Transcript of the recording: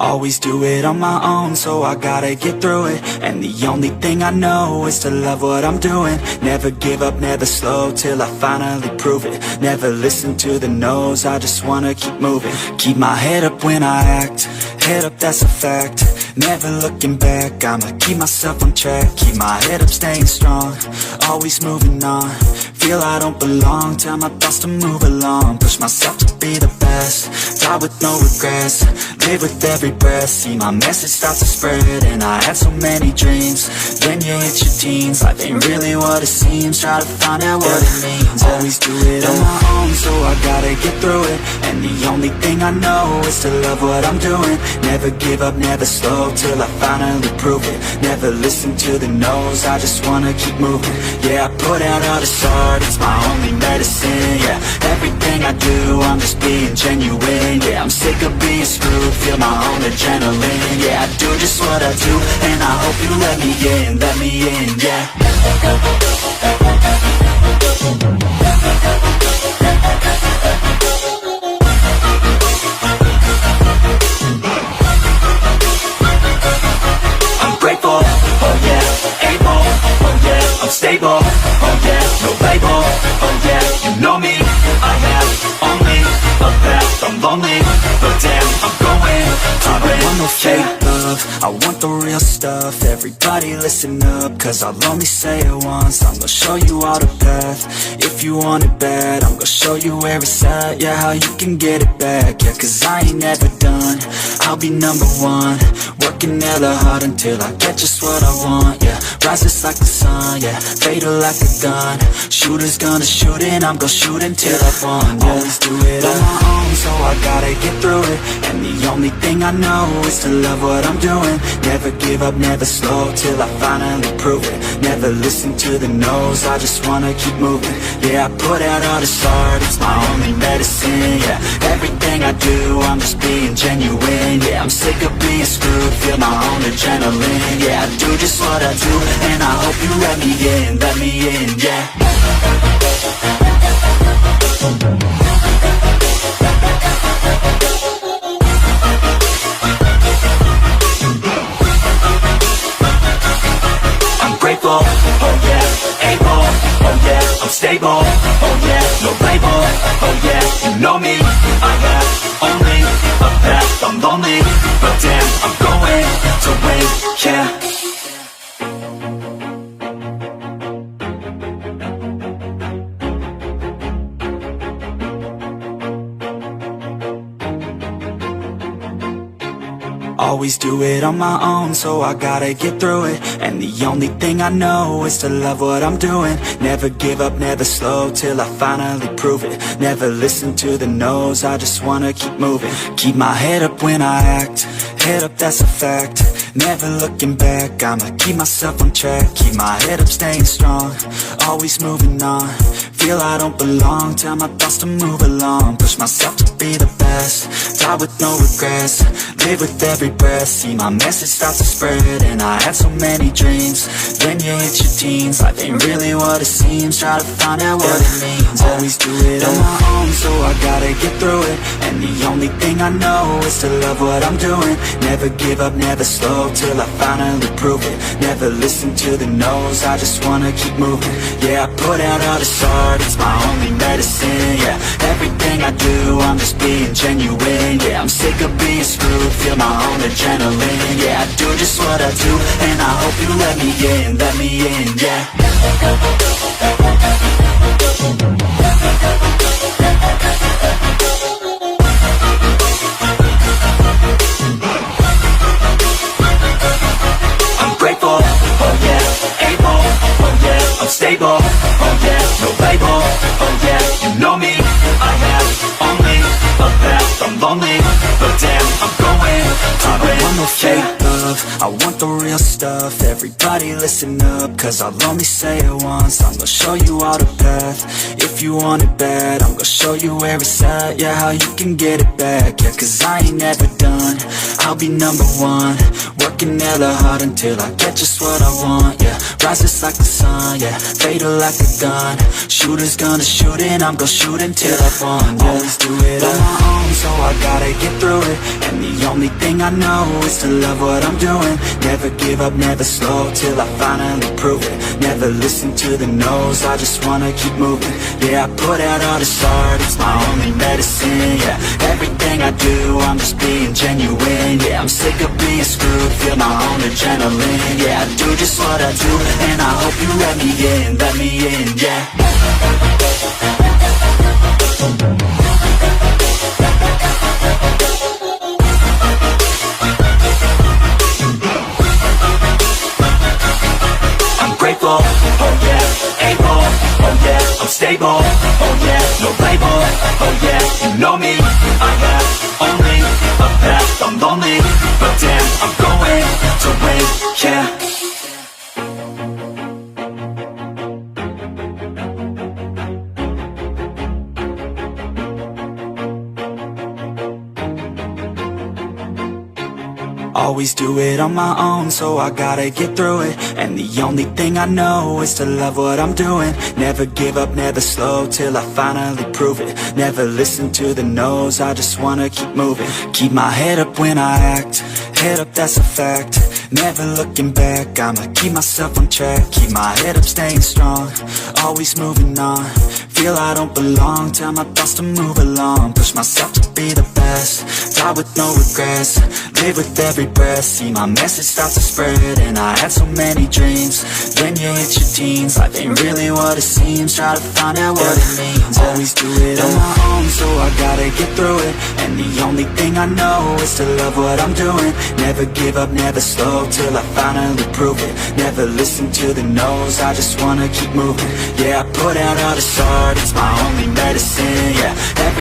Always do it on my own, so I gotta get through it. And the only thing I know is to love what I'm doing. Never give up, never slow, till I finally prove it. Never listen to the no's, I just wanna keep moving. Keep my head up when I act, head up, that's a fact. Never looking back, I'ma keep myself on track. Keep my head up, staying strong, always moving on. Feel I don't belong, tell my thoughts to move along. Push myself to be the best, die with no regrets. Live with every breath, see my message start to spread. And I had so many dreams, then you hit your teens. Life ain't really what it seems, try to find out what it means. Always do it on my own, so I gotta get through it. And the only thing I know is to love what I'm doing. Never give up, never slow, till I finally prove it. Never listen to the no's, I just wanna keep moving. Yeah, I put out all this art, it's my only medicine. Yeah, everything I do, I'm just being genuine. Yeah, I'm sick of being screwed, feel my own adrenaline. Yeah, I do just what I do, and I hope you let me in, yeah. I'm grateful, oh yeah, able, oh yeah, I'm stable, oh yeah, no label, oh yeah, you know me, I have only a path, I'm lonely, but damn, I'm going to win. I don't want no fake love, I want the real stuff. Everybody listen up, cause I'll only say it once. I'm gonna show you all the path, if you want it bad. I'm gonna show you where it's at, yeah, how you can get it back. Yeah, cause I ain't never done, I'll be number one. Working hella hard until I get just what I want, yeah. Rises like the sun, yeah, fatal like a gun. Shooter's gonna shoot and I'm gonna shoot until I won, yeah. Always do it on my own, so I gotta get through it. And the only thing I know is to love what I'm doing. Never give up, never slow, till I finally prove it. Never listen to the no's, I just wanna keep moving. Yeah, I put out all this art, it's my only medicine. Yeah, everything I do, I'm just being genuine. Yeah, I'm sick of being screwed, feel my own adrenaline. Yeah, I do just what I do, and I hope you let me in, yeah. I'm grateful, oh yeah, able, oh yeah, I'm stable, oh yeah, no label, oh yeah, you know me, I have only a path, I'm lonely, but damn, I'm going to win, yeah. Always do it on my own, so I gotta get through it. And the only thing I know is to love what I'm doing. Never give up, never slow, till I finally prove it. Never listen to the no's, I just wanna keep moving. Keep my head up when I act, head up, that's a fact. Never looking back, I'ma keep myself on track. Keep my head up, staying strong, always moving on. Feel I don't belong, tell my thoughts to move along. Push myself to be the best, die with no regrets. Live with every breath, see my message start to spread. And I had so many dreams, then you hit your teens. Life ain't really what it seems, try to find out what it means. Always do it on my own, so I gotta get through it. And the only thing I know is to love what I'm doing. Never give up, never slow, till I finally prove it. Never listen to the no's, I just wanna keep moving. Yeah, I put out all this art, it's my only medicine. Yeah, everything I do, I'm just being genuine. Yeah, I'm sick of being screwed, feel my own adrenaline. Yeah, I do just what I do, and I hope you let me in, yeah. I'm grateful, oh yeah, able, oh yeah, I'm stable, oh yeah, no label, oh yeah, you know me, I have only a path, I'm lonely, but damn, I'm going to win. I don't want no fake love, I want the real stuff. Everybody listen up, cause I'll only say it once. I'm gonna show you all the path, if you want it bad. I'm gonna show you where it's at, yeah, how you can get it back. Yeah, cause I ain't never done, I'll be number one. Working hella hard until I get just what I want, yeah. Rises like the sun, yeah, fatal like a gun. Shooter's gonna shoot and I'm gonna shoot until I won, yeah. Always do it on my own, so I gotta gotta get through it. And the only thing I know is to love what I'm doing. Never give up, never slow, till I finally prove it. Never listen to the no's, I just wanna keep moving. Yeah, I put out all this art, it's my only medicine. Yeah, everything I do, I'm just being genuine. Yeah, I'm sick of being screwed, feel my own adrenaline. Yeah, I do just what I do, and I hope you let me in, yeah. I'm grateful, oh yeah, able, oh yeah, I'm stable, oh yeah, no label, oh yeah, you know me, I have only a path, I'm lonely, but damn, I'm going to win, yeah. Always do it on my own, so I gotta get through it. And the only thing I know is to love what I'm doing. Never give up, never slow, till I finally prove it. Never listen to the no's, I just wanna keep moving. Keep my head up when I act, head up, that's a fact. Never looking back, I'ma keep myself on track. Keep my head up, staying strong, always moving on. Feel I don't belong, tell my thoughts to move along. Push myself to be the best, die with no regrets. Live with every breath, see my message start to spread. And I had so many dreams, when you hit your teens, life ain't really what it seems. Try to find out what it means. Always do it on my own, so I gotta get through it. And the only thing I know is to love what I'm doing. Never give up, never slow, till I finally prove it. Never listen to the no's, I just wanna keep moving. Yeah, I put out all this art, it's my only medicine. Yeah,